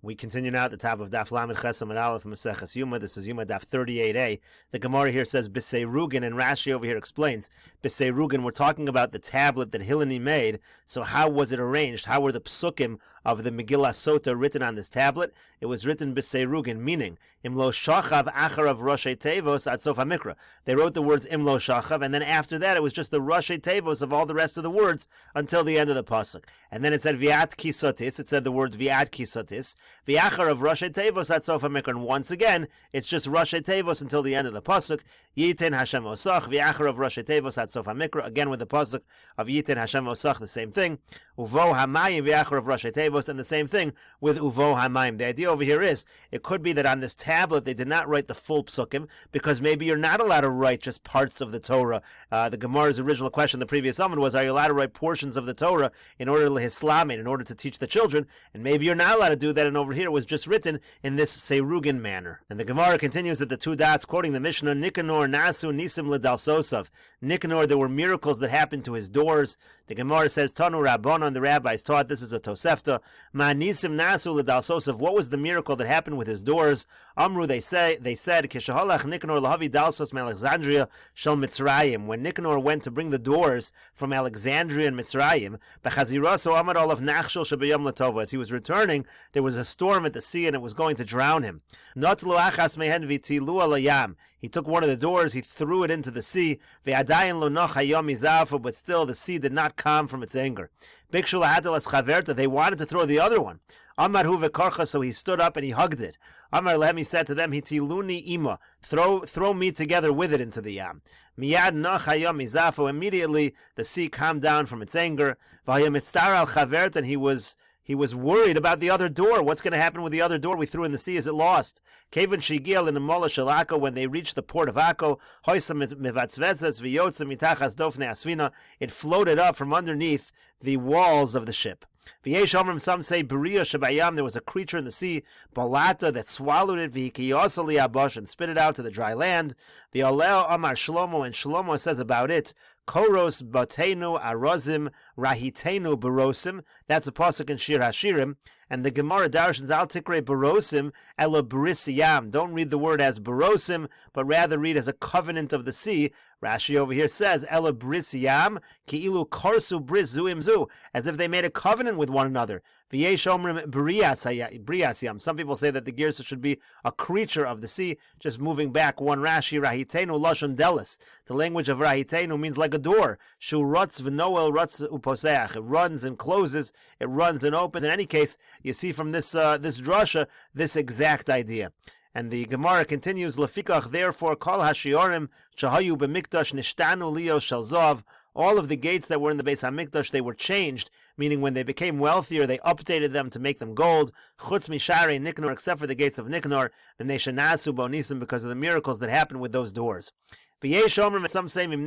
We continue now at the top of Daf Lamed Ches Amud Aleph Meseches Yoma. This is Yoma Daf 38a. The Gemara here says B'seirugin, and Rashi over here explains B'seirugin. We're talking about the tablet that Hilani made. So how was it arranged? How were the psukim of the Megillah Sota written on this tablet? It was written B'seirugin, meaning Imlo Shachav Acharav Roshei Tevos Ad Sof HaMikra. They wrote the words Imlo Shachav, and then after that it was just the Roshei Tevos of all the rest of the words until the end of the pasuk. And then it said Viat Kisotis. It said the words Viat Kisotis. V'achar of Roshei Tevos at Sof HaMikra, and once again, it's just Roshei Tevos until the end of the pasuk. Yiten Hashem Osach, V'achar of Roshei Tevos at Sof HaMikra, again with the pasuk of Yiten Hashem Osach, the same thing. Uvo Hamayim V'achar of Roshei Tevos, and the same thing with Uvo Hamayim. The idea over here is, it could be that on this tablet they did not write the full psukim, because maybe you're not allowed to write just parts of the Torah. The Gemara's original question, the previous summon, was, are you allowed to write portions of the Torah in order to Hislamin, in order to teach the children? And maybe you're not allowed to do that, and over here it was just written in this Seirugin manner. And the Gemara continues at the two dots, quoting the Mishnah, Nikanor Nasu Nisim L'Dalsosav. Nikanor, there were miracles that happened to his doors. The Gemara says, Tanu Rabbanon, the rabbis taught, this is a Tosefta, Ma Nisim Nasu L'Dalsosav. What was the miracle that happened with his doors? Amru, they said, Kishahalach Nikanor Lahavi Dalsos from Alexandria Shel Mitzrayim. When Nikanor went to bring the doors from Alexandria and Mitzrayim, B'chaziraso Amar Olav Nachshel Shebayom Latova. As he was returning, there was a storm at the sea and it was going to drown him. He took one of the doors, he threw it into the sea, but still the sea did not calm from its anger. They wanted to throw the other one. So he stood up and he hugged it. He said to them, throw me together with it into the yam. Immediately the sea calmed down from its anger, and he was worried about the other door. What's going to happen with the other door we threw in the sea? Is it lost? When they reached the port of Akko, it floated up from underneath the walls of the ship. Some say there was a creature in the sea, Balata, that swallowed it, and spit it out to the dry land. Amar Shlomo, and Shlomo says about it, Koros Batenu Arozim Rahitenu Barosim. That's a pasuk in Shir Hashirim. And the Gemara darshans Al Tikre Barosim Ela Brisiyam. Don't read the word as Barosim, but rather read as a covenant of the sea. Rashi over here says Ela Brisiyam Ki'ilu Karsu Bris Zuimzu, as if they made a covenant with one another. V'yesh Omrim Briasiyam. Some people say that the Girsa should be a creature of the sea. Just moving back one Rashi, Rahitenu Lashon Delis. The language of Rahitenu means like a door. Shu Rutz V'Noel Rutz Uposeach. It runs and closes, it runs and opens. In any case, you see from this drasha this exact idea. And the Gemara continues, Lefikach, therefore, Kol HaShiorim Shahayu B'Mikdash Nishtanu Leo Shalzov. All of the gates that were in the Beis HaMikdash, they were changed, meaning when they became wealthier, they updated them to make them gold. Chutz Mishare Niknor, except for the gates of Niknor, and they Shanasu Bonisim, because of the miracles that happened with those doors. Some say the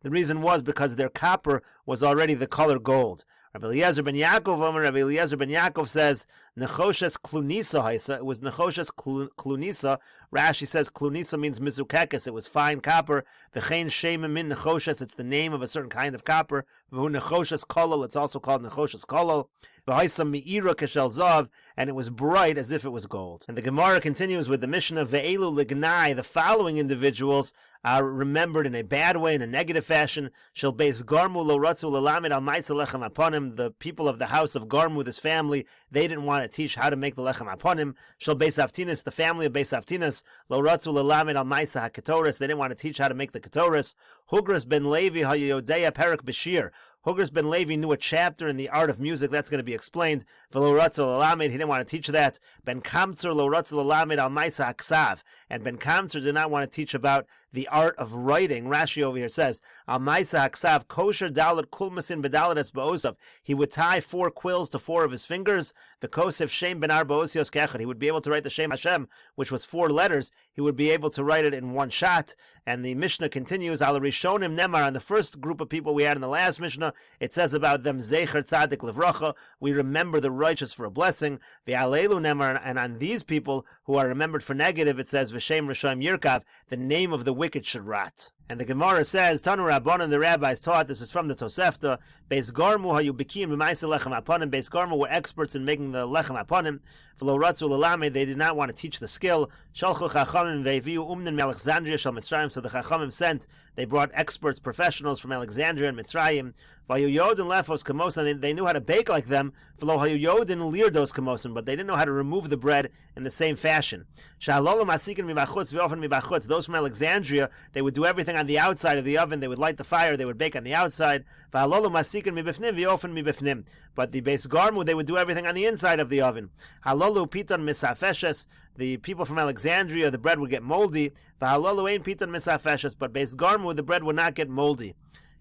reason was because their copper was already the color gold. Rabbi Eliezer ben Yaakov says, Nechoshes Klunisa Haisa. It was Nechoshes Klunisa. Rashi says Klunisa means Mizukekes. It was fine copper. V'chein Shemim min Nechoshes. It's the name of a certain kind of copper. V'hu Nechoshes Kolol. It's also called Nechoshes Kolol. V'haisa Me'ira Keshel Zav. And it was bright as if it was gold. And the Gemara continues with the Mishnah, Ve'elu Lignai. The following individuals are remembered in a bad way, in a negative fashion. Shel Beis Garmu Lo Ratzu L'Lamed Al Ma'aseh Lechem Aponim. The people of the house of Garmu, his family, they didn't want to teach how to make the Lechem Aponim. Shel Beis Avtinas, the family of Beis Avtinas, Lo Ratzu L'Lamed Al Ma'aseh HaKetoris. They didn't want to teach how to make the Ketoris. Hugras ben Levi HaYodea Perak Bashir. Hugras ben Levi knew a chapter in the art of music. That's going to be explained. V'lo ratzel l'lamed, he didn't want to teach that. Ben Kamtzer lo ratzel l'lamed al ma'isa haksav. And Ben Kamtzer did not want to teach about the art of writing. Rashi over here says, al ma'isa haksav kosher dalet kulmasin bedalet etz ba'osav. He would tie 4 quills to 4 of his fingers. V'kosef shem ben ar ba'osios kechad. He would be able to write the Shem Hashem, which was 4 letters. He would be able to write it in one shot. And the Mishnah continues, Al Rishonim Nemar, on the first group of people we had in the last Mishnah, it says about them, Zecher Tzadik Levracha, we remember the righteous for a blessing. Ve'alelu Nemar, and on these people who are remembered for negative, it says, V'shem Rishayim Yirkav, the name of the wicked should rot. And the Gemara says, Tanu Rabbanan, the rabbis taught, this is from the Tosefta, Beis Garmu hayu bikim b'maisa lechem aponim. Beis Garmu were experts in making the lechem aponim. V'lo ratzu l'lamed, they did not want to teach the skill. Shalchu chachamim ve'viu umnin me'Alexandria shal Mitzrayim. So the chachamim sent, they brought experts, professionals from Alexandria and Mitzrayim. Vayu yodin lefos kamosan, they knew how to bake like them. V'lo hayu yodin lirdos kamosan, but they didn't know how to remove the bread in the same fashion. Sha'alolu masikin mibachutz v'ofen mibachutz. Those from Alexandria, they would do everything on the outside of the oven. They would light the fire, they would bake on the outside. V'alolu masikin mibifnim v'ofen mibifnim. But the Beis Garmu, they would do everything on the inside of the oven. Halolu piton misafeshes. The people from Alexandria, the bread would get moldy. V'halolu ein piton misafeshes. But Beis Garmu, the bread would not get moldy.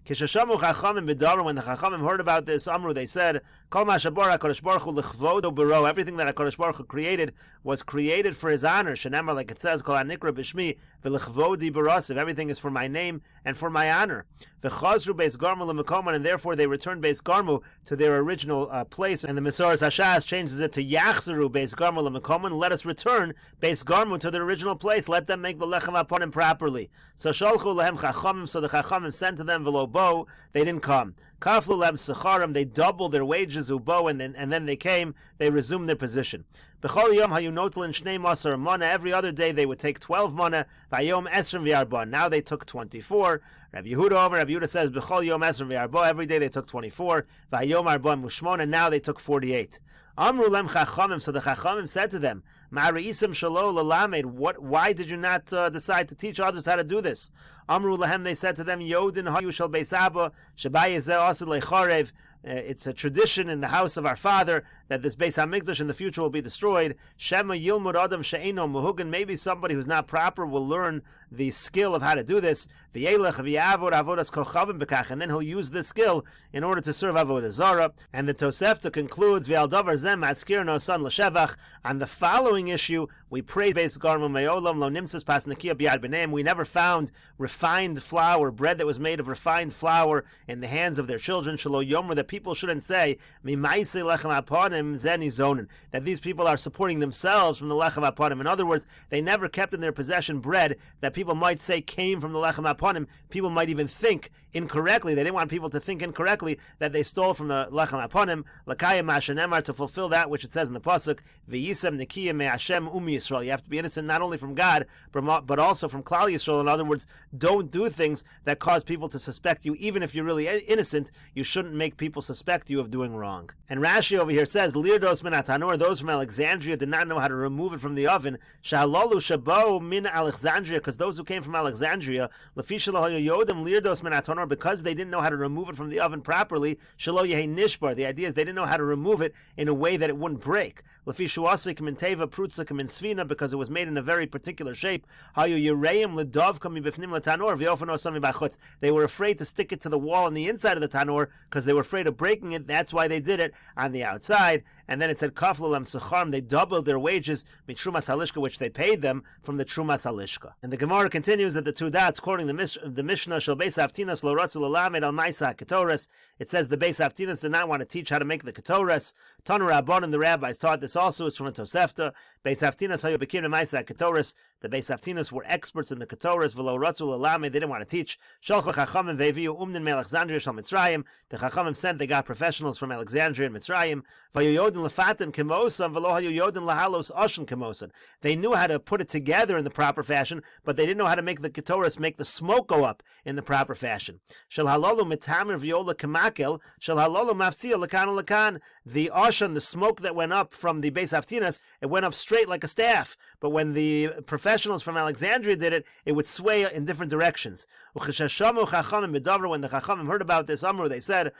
Kishashamu chachamim b'daru, when the chachamim heard about this, Amru, they said, Kol ma'ashabor HaKadosh Baruch Hu l'chvodo b'ro. Everything that HaKadosh Baruch Hu created was created for His honor. Shenemar, like it says, Kol ha'nikra b'shmi v'lechvodi b'rasiv. Everything is for my name and for my honor. V'chazru Beis Garmu l'mekoman, and therefore they returned Beis Garmu to their original place. And the Mesoras Hashas changes it to Yachzeru Beis Garmu l'mekoman. Let us return Beis Garmu to their original place. Let them make the lechem aponim properly. So sholchu lehem chachamim. So the chachamim sent to them v'lo bo. They didn't come. Kaflu lehem secharim. They doubled their wages ubo, and then they came. They resumed their position. B'chol yom hayu notlin shnei masar mana. Every other day they would take 12 mana. Vayom esrim v'arba. Now they took 24. Rabbi Yehuda over. Rabbi Yehuda says b'chol yom esrim v'arba. Every day they took 24. Vayom arba mushmona. Now they took 48. Amru lem chachamim. So the chachamim said to them, Ma'arisim shalo lalamed. Why did you not decide to teach others how to do this? Amru lahem. They said to them, Yodin hayu shel beis abba shabayezeh asid lecharev. It's a tradition in the house of our father that this Beis HaMikdash in the future will be destroyed. Shema yilmud adam she'eno muhugan. Maybe somebody who's not proper will learn the skill of how to do this. V'yelech v'yavod avodas kochavim bekach. And then he'll use this skill in order to serve avodah zarah. And the Tosefta concludes, V'al davar zem askir no son l'shevach. On the following issue, we praise Beis Garmu me'olam lo nimtzas pas nekiya b'yad b'neim. We never found refined flour, bread that was made of refined flour in the hands of their children. Shelo yomer, that people shouldn't say, Mimaise lechem aponim zeni zonin, that these people are supporting themselves from the lechem aponim. In other words, they never kept in their possession bread that people might say came from the lechem aponim. People might even think incorrectly. They didn't want people to think incorrectly that they stole from the lechem aponim. Lakayim mashenemar, to fulfill that which it says in the pasuk, V'yisem nekiyim me'Hashem umi Yisrael. You have to be innocent not only from God, but also from Klal Yisrael. In other words, don't do things that cause people to suspect you. Even if you're really innocent, you shouldn't make people suspect you of doing wrong. And Rashi over here says, Lirdos min atanor, those from Alexandria did not know how to remove it from the oven. Sha'alalu shabo min Alexandria, because those who came from Alexandria, Lefisha lahoyo yodim lirdos min atanor, because they didn't know how to remove it from the oven properly, Shalo yehi nishbar. The idea is they didn't know how to remove it in a way that it wouldn't break. Lefishu asikim in teva prutzakim in svina, because it was made in a very particular shape. Hayu yireim ledovka mibifnim letanor v'yofano sami bachutz. They were afraid to stick it to the wall on the inside of the tanor because they were afraid of breaking it. That's why they did it on the outside. And then it said kaflu lem secharm. They doubled their wages mitrumas halishka, which they paid them from the trumas halishka. And the Gemara continues at the two dots, quoting the Mishnah shel beis haftinas lo ratzu l'lamed al ma'isa ketores. It says the beis haftinas did not want to teach how to make the ketores. Tanu Rabban, and the rabbis taught this also is from a Tosefta. Beis haftinas hayu bekim ma'isa ketores. The Beis haftinas were experts in the ketores. V'lo ratzu l'lamed. They didn't want to teach. Shalchu chachamim ve'viu umnin me'Alexandria shel Mitzrayim. The chachamim sent. They got professionals from Alexandria and Mitzrayim. Vayu yodin lefatim kemosan v'lo hayu yodin lahalos oshin kemosan. They knew how to put it together in the proper fashion, but they didn't know how to make the ketores, make the smoke go up in the proper fashion. Shel halolu mitamir v'yola kemakel. Shel halolu maftzia lekan lekan. The oshin, the smoke that went up from the Beis haftinas, it went up straight like a staff. But when the professionals from Alexandria did it, it would sway in different directions. When the chachamim heard about this, Amru, they said,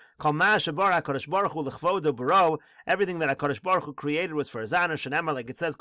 everything that HaKadosh Baruch Hu created was for His honor. Shenemar, like it says,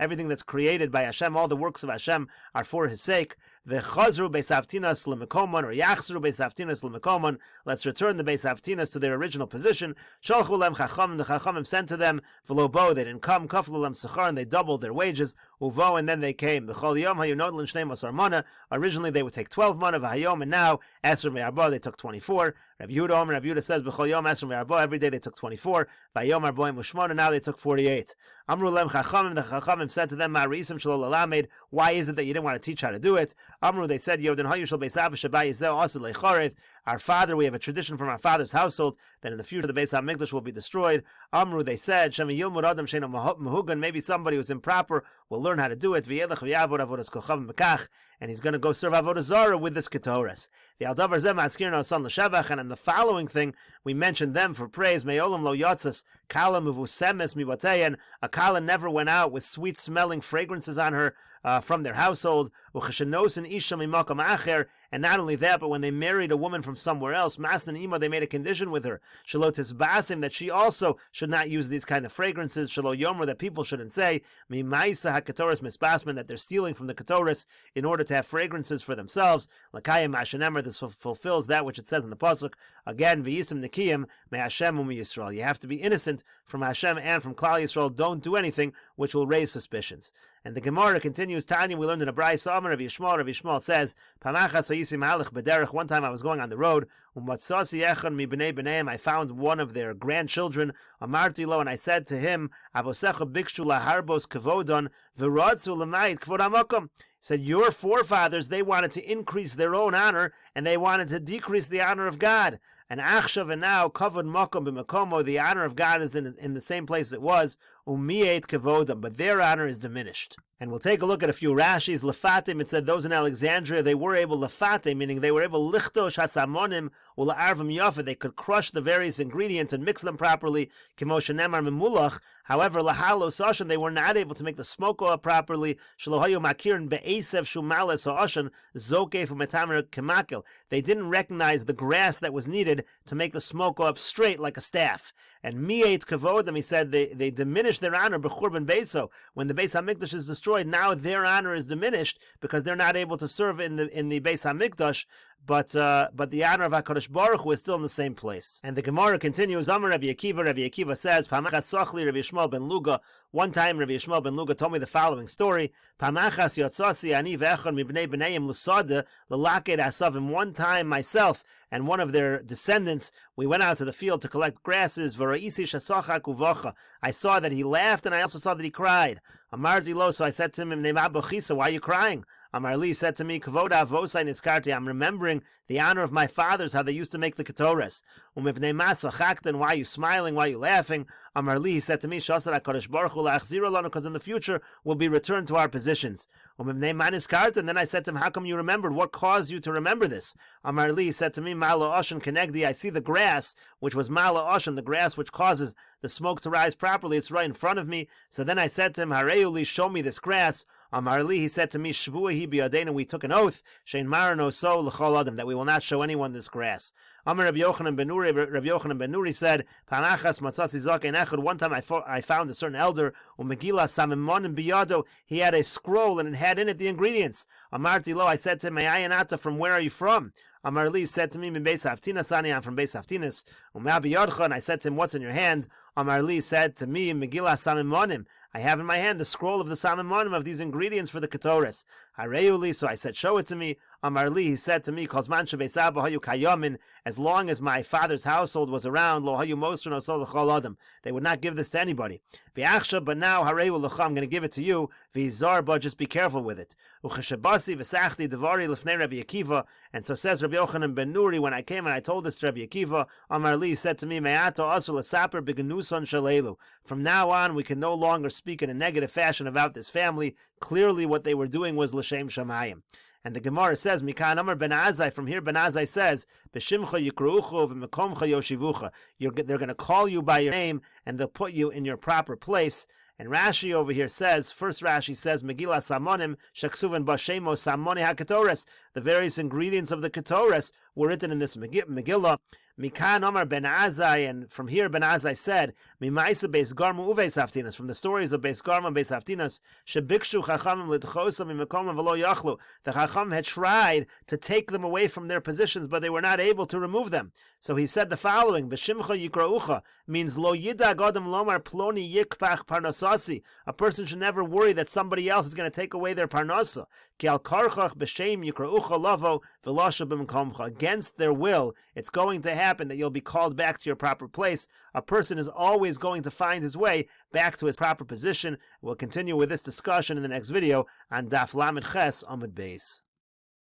everything that's created by Hashem, all the works of Hashem are for His sake. V'chazru beis haftinas l'mekoman, or yachzru beis haftinas l'mekoman. Let's return the beis haftinas to their original position. Shalchu lem chachamim, the chachamim sent to them. V'lo bo, they didn't come. Kaflu lem sechar, and they doubled their wages. Uvo, and then they came. B'chol yom hayu nodlin shnei masar mana. Originally they would take 12 mana. V'hayom, and now esr me'arba, they took 24. Rabbi Yehuda says, B'chol yom esr me'arba, every day they took 24. V'hayom arboim u'shmona, now they took 48. Amru lem chachamim, the chachamim said to them, Ma'arisim shelo lalamed, why is it that you didn't want to teach how to do it? Amru, they said, Yoden hayu shel beis Abba sheba yizeh ased lecharev. Our father, we have a tradition from our father's household that in the future the Beis HaMikdash will be destroyed. Amru, they said, Shem yilmud adam sheino mehugan, maybe somebody who's improper will learn how to do it. V'yelech v'yavod avodas kochavim bekach, and he's going to go serve avodah zarah with this ketores. V'al davar zeh ma'askirno son l'shavach, and in the following thing we mentioned them for praise. Me'olam lo yatzas kala mevusemes mibateyan. A kala never went out with sweet-smelling fragrances on her from their household. And not only that, but when they married a woman from somewhere else, Masnan Ima, they made a condition with her, Shalotis Basim, that she also should not use these kind of fragrances, Shalo Yomer, that people shouldn't say, Mimaisa HaKatoris Misbasman, that they're stealing from the Katoris in order to have fragrances for themselves. Lakayim Hashanemer, this fulfills that which it says in the Pasuk. Again, V'yisim Nikiyim, Me Hashem Umi Yisrael. You have to be innocent from Hashem and from Klal Yisrael. Don't do anything which will raise suspicions. And the Gemara continues, Tanya, we learned in a Brayso, Amar Rabbi Yishmael says, one time I was going on the road, I found one of their grandchildren, Amarti lo, and I said to him, he said, your forefathers, they wanted to increase their own honor, and they wanted to decrease the honor of God. And achshav, and now, kavod makom b'makomo, the honor of God is in the same place it was, umiet kavodam, but their honor is diminished. And we'll take a look at a few Rashis. Lefatim, it said those in Alexandria, they were able, lefate, meaning they were able, lichtosh hasamonim, ula arvim yafa, they could crush the various ingredients and mix them properly, kimosh nemar memulach. However, lahalo sashan, they were not able to make the smoke oil properly, shalohayu makirin be'esev shumales ha'ashan, zokef u'metamer kemakil. They didn't recognize the grass that was needed to make the smoke go up straight like a staff. And mi'et kavodam, he said, they diminished their honor b'churban beso. When the Beis HaMikdash is destroyed, now their honor is diminished because they're not able to serve in the Beis HaMikdash, but the honor of HaKadosh Baruch Hu is still in the same place. And the Gemara continues, Amar Rabbi Akiva says, Pamachas sochli Rabbi Yishmael ben Luga. One time Rabbi Yishmael ben Luga told me the following story, Pamachas yotzasi ani ve'echon mibnei b'neiim l'sada l'laked asavim. One time myself and one of their descendants, we went out to the field to collect grasses. V'ra'isi shasachak uvacha. I saw that he laughed and I also saw that he cried. Amarti lo, so I said to him, why are you crying? Amar Li said to me, Kavoda avosai niskarti, I'm remembering the honor of my fathers, how they used to make the ketores. Umibnei masa chaktan, why are you smiling, why are you laughing? Amar Li, he said to me, Shasar HaKadosh Baruch Hu la'achzir lanu, because in the future we'll be returned to our positions. Umibnei maniskartan, and then I said to him, how come you remembered? What caused you to remember this? Amar Li, he said to me, Mala Oshan Kenegdi, I see the grass, which was Mala Oshan, the grass which causes the smoke to rise properly, it's right in front of me. So then I said to him, Hareuli, show me this grass. Amar Li, he said to me, Shvuahi biyadena, we took an oath, Shein marano so l'chol adam, that we will not show anyone this grass. Amar Rabbi Yochanan ben Nuri said, Panachas matzasi zaken echad, one time I found a certain elder, Megillah samimonim biyado, he had a scroll and it had in it the ingredients. Amarti lo, I said to him, Ayanata, from where are you from? Amar Li said to me, Min Beis Haftinas ani, I'm from Beis Haftinas. U'me'abiyadcha, and I said to him, what's in your hand? Amar Li said to me, Megillah samimonim, I have in my hand the scroll of the samimonim of these ingredients for the ketores. Hareuli, so I said, show it to me. Amar Li, he said to me, Kozman shebeis Abba hayu kayamin, as long as my father's household was around, lo hayu mosrin oso l'chol adam, they would not give this to anybody. V'achshav, but now hareu l'cha, I'm going to give it to you. V'izar, but just be careful with it. Ucheshabasi v'sachti devari l'fnei Rabbi Akiva, and so says Rabbi Yochanan ben Nuri, when I came and I told this to Rabbi Akiva, Amar Li said to me, Me'ato asu l'saper b'genuson shalelu. From now on, we can no longer speak in a negative fashion about this family. Clearly what they were doing was l'shem shamayim. And the Gemara says, Mikan Amar ben Azai, from here Ben Azai says, B'shimcha yikruucha v'mekomcha yoshivucha. They're going to call you by your name and they'll put you in your proper place. And Rashi over here says, first Rashi says, Megillah Samonim, Shaksuvan Bashemo Samoni HaKetores. The various ingredients of the Ketores were written in this Megillah. Mikan Omar ben Azai, and from here Ben Azai said, Mimaisa Beis Garma Uveis Haftinas, from the stories of Beis Garma and Beis Haftinas, Shebikshu Chachamim Litchosam Mimakomam V'lo Yachlu. The Chacham had tried to take them away from their positions, but they were not able to remove them. So he said the following, B'shimcha Yikraucha, means Lo Yidag Adam Lomar Ploni Yikpach Parnasasi. A person should never worry that somebody else is going to take away their Parnasa. Ki Al Karchach B'shem Yikraucha Lavo V'lasha B'mkomcha. Against their will, it's going to happen happen that you'll be called back to your proper place. A person is always going to find his way back to his proper position. We'll continue with this discussion in the next video on Daf Lamed Ches Amud Beis.